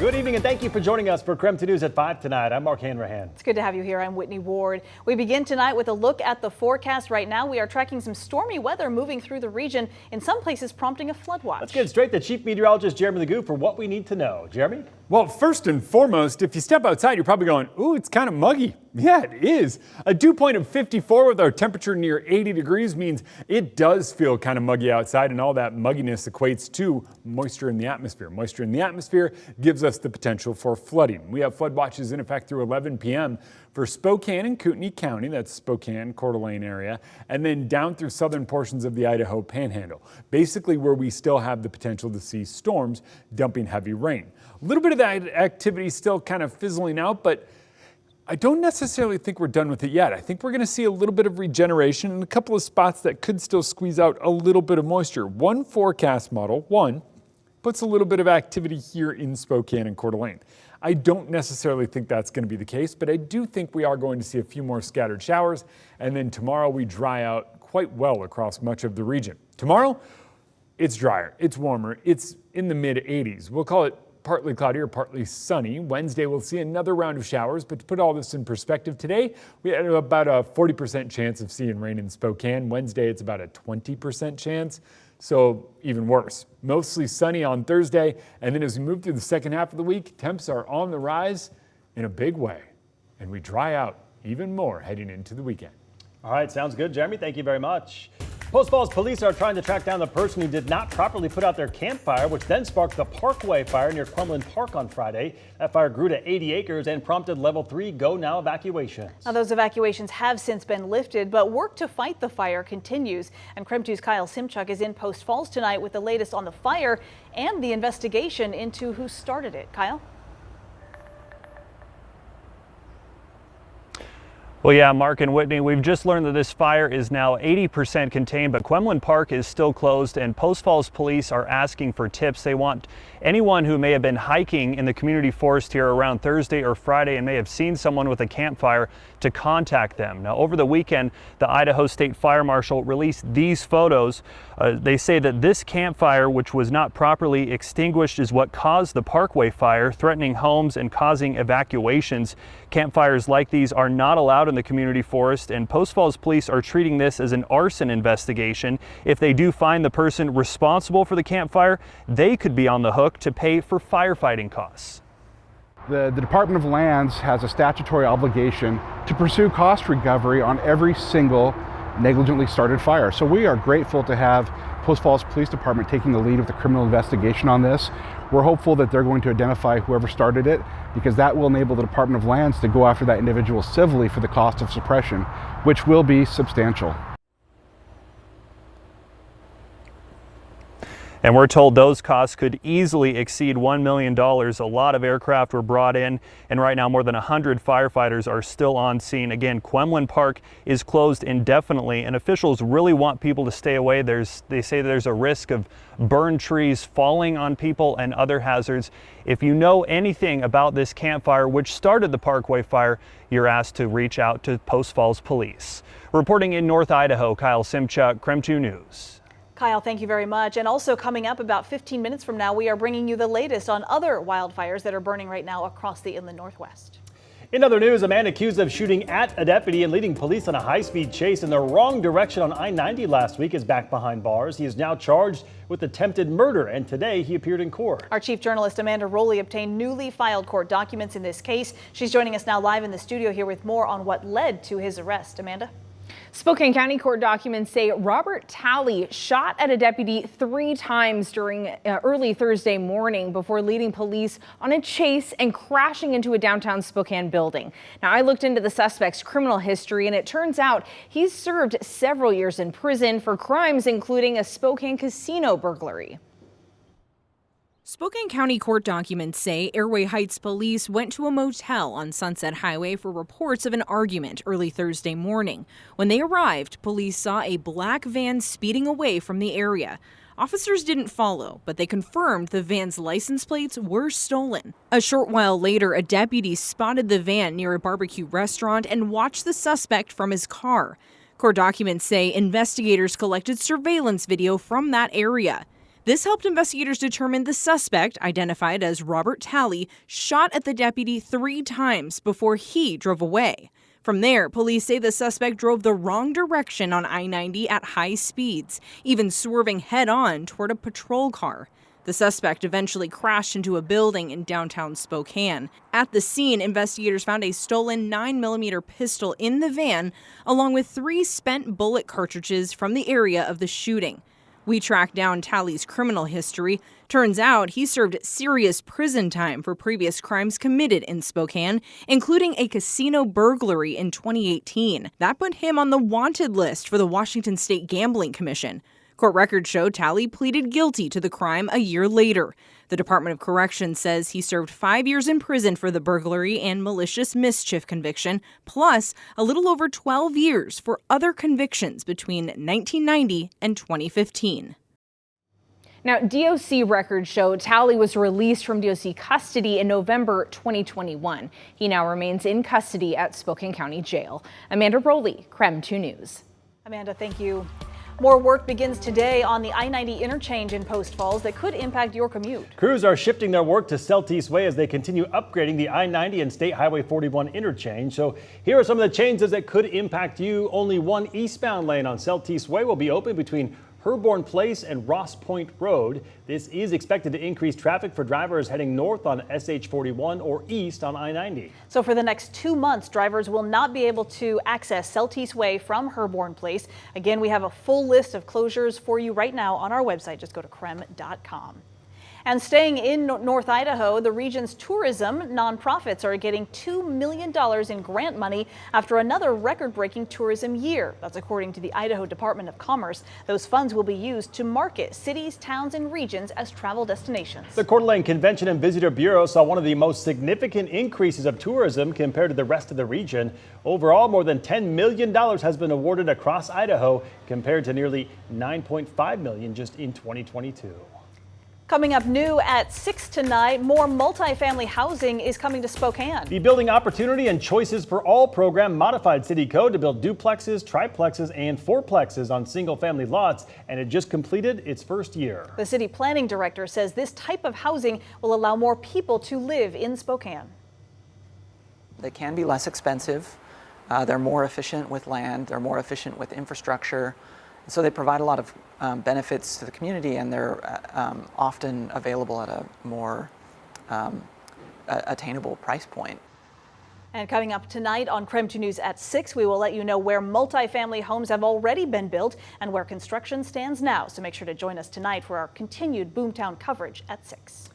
Good evening and thank you for joining us for KREM 2 News at 5 tonight. I'm Mark Hanrahan. It's good to have you here. I'm Whitney Ward. We begin tonight with a look at the forecast. Right now we are tracking some stormy weather moving through the region, in some places prompting a flood watch. Let's get straight to Chief Meteorologist Jeremy Legoo for what we need to know. Jeremy? Well, first and foremost, if you step outside, you're probably going, ooh, it's kind of muggy. Yeah, it is. A dew point of 54 with our temperature near 80 degrees means it does feel kind of muggy outside, and all that mugginess equates to moisture in the atmosphere. Moisture in the atmosphere gives us the potential for flooding. We have flood watches in effect through 11 p.m. for Spokane and Kootenai County, that's Spokane, Coeur d'Alene area, and then down through southern portions of the Idaho Panhandle, basically where we still have the potential to see storms dumping heavy rain. A little bit of that activity still kind of fizzling out, but I don't necessarily think we're done with it yet. I think we're going to see a little bit of regeneration in a couple of spots that could still squeeze out a little bit of moisture. One forecast model, puts a little bit of activity here in Spokane and Coeur d'Alene. I don't necessarily think that's going to be the case, but I do think we are going to see a few more scattered showers, and then tomorrow we dry out quite well across much of the region. Tomorrow, it's drier, it's warmer, it's in the mid 80s. We'll call it partly cloudy or partly sunny. Wednesday, we'll see another round of showers, but to put all this in perspective, today we had about a 40% chance of seeing rain in Spokane. Wednesday, it's about a 20% chance, so even worse. Mostly sunny on Thursday, and then as we move through the second half of the week, temps are on the rise in a big way, and we dry out even more heading into the weekend. All right, sounds good, Jeremy. Thank you very much. Post Falls police are trying to track down the person who did not properly put out their campfire, which then sparked the Parkway Fire near Kremlin Park on Friday. That fire grew to 80 acres and prompted level 3 go now evacuations. Now, those evacuations have since been lifted, but work to fight the fire continues. And KREM 2's Kyle Simchuk is in Post Falls tonight with the latest on the fire and the investigation into who started it. Kyle? Well, yeah, Mark and Whitney, we've just learned that this fire is now 80% contained, but Kremlin Park is still closed, and Post Falls police are asking for tips. They want anyone who may have been hiking in the community forest here around Thursday or Friday and may have seen someone with a campfire to contact them. Now, over the weekend, the Idaho State Fire Marshal released these photos. They say that this campfire, which was not properly extinguished, is what caused the Parkway Fire, threatening homes and causing evacuations. Campfires like these are not allowed in the community forest, and Post Falls police are treating this as an arson investigation. If they do find the person responsible for the campfire, they could be on the hook to pay for firefighting costs. The Department of Lands has a statutory obligation to pursue cost recovery on every single negligently started fire. So we are grateful to have Post Falls Police Department taking the lead of the criminal investigation on this. We're hopeful that they're going to identify whoever started it, because that will enable the Department of Lands to go after that individual civilly for the cost of suppression, which will be substantial. And we're told those costs could easily exceed $1 million. A lot of aircraft were brought in, and right now more than 100 firefighters are still on scene. Again, Kremlin Park is closed indefinitely, and officials really want people to stay away. They say there's a risk of burned trees falling on people and other hazards. If you know anything about this campfire, which started the Parkway Fire, you're asked to reach out to Post Falls Police. Reporting in North Idaho, Kyle Simchuk, KREM 2 News. Kyle, thank you very much. And also coming up about 15 minutes from now, we are bringing you the latest on other wildfires that are burning right now across the inland Northwest. In other news, a man accused of shooting at a deputy and leading police on a high-speed chase in the wrong direction on I-90 last week is back behind bars. He is now charged with attempted murder, and today he appeared in court. Our chief journalist Amanda Rowley obtained newly filed court documents in this case. She's joining us now live in the studio here with more on what led to his arrest. Amanda? Spokane County court documents say Robert Talley shot at a deputy 3 times during early Thursday morning before leading police on a chase and crashing into a downtown Spokane building. Now, I looked into the suspect's criminal history, and it turns out he's served several years in prison for crimes including a Spokane casino burglary. Spokane County court documents say Airway Heights police went to a motel on Sunset Highway for reports of an argument early Thursday morning. When they arrived, police saw a black van speeding away from the area. Officers didn't follow, but they confirmed the van's license plates were stolen. A short while later, a deputy spotted the van near a barbecue restaurant and watched the suspect from his car. Court documents say investigators collected surveillance video from that area. This helped investigators determine the suspect, identified as Robert Talley, shot at the deputy 3 times before he drove away. From there, police say the suspect drove the wrong direction on I-90 at high speeds, even swerving head-on toward a patrol car. The suspect eventually crashed into a building in downtown Spokane. At the scene, investigators found a stolen 9mm pistol in the van, along with 3 spent bullet cartridges from the area of the shooting. We tracked down Talley's criminal history. Turns out he served serious prison time for previous crimes committed in Spokane, including a casino burglary in 2018. That put him on the wanted list for the Washington State Gambling Commission. Court records show Talley pleaded guilty to the crime a year later. The Department of Corrections says he served 5 years in prison for the burglary and malicious mischief conviction, plus a little over 12 years for other convictions between 1990 and 2015. Now, DOC records show Talley was released from DOC custody in November 2021. He now remains in custody at Spokane County Jail. Amanda Broley, KREM 2 News. Amanda, thank you. More work begins today on the I-90 interchange in Post Falls that could impact your commute. Crews are shifting their work to Southeast Way as they continue upgrading the I-90 and State Highway 41 interchange. So here are some of the changes that could impact you. Only one eastbound lane on Southeast Way will be open between Herborn Place and Ross Point Road. This is expected to increase traffic for drivers heading north on SH41 or east on I-90. So for the next 2 months, drivers will not be able to access Southeast Way from Herborn Place. Again, we have a full list of closures for you right now on our website. Just go to KREM.com. And staying in North Idaho, the region's tourism nonprofits are getting $2 million in grant money after another record-breaking tourism year. That's according to the Idaho Department of Commerce. Those funds will be used to market cities, towns, and regions as travel destinations. The Coeur d'Alene Convention and Visitor Bureau saw one of the most significant increases of tourism compared to the rest of the region. Overall, more than $10 million has been awarded across Idaho compared to nearly $9.5 million just in 2022. Coming up new at 6 tonight, more multifamily housing is coming to Spokane. The Building Opportunity and Choices for All program modified city code to build duplexes, triplexes, and fourplexes on single-family lots, and it just completed its first year. The city planning director says this type of housing will allow more people to live in Spokane. They can be less expensive. They're more efficient with land. They're more efficient with infrastructure. So they provide a lot of benefits to the community, and they're often available at a more attainable price point. And coming up tonight on KREM 2 News at 6, we will let you know where multifamily homes have already been built and where construction stands now. So make sure to join us tonight for our continued Boomtown coverage at 6.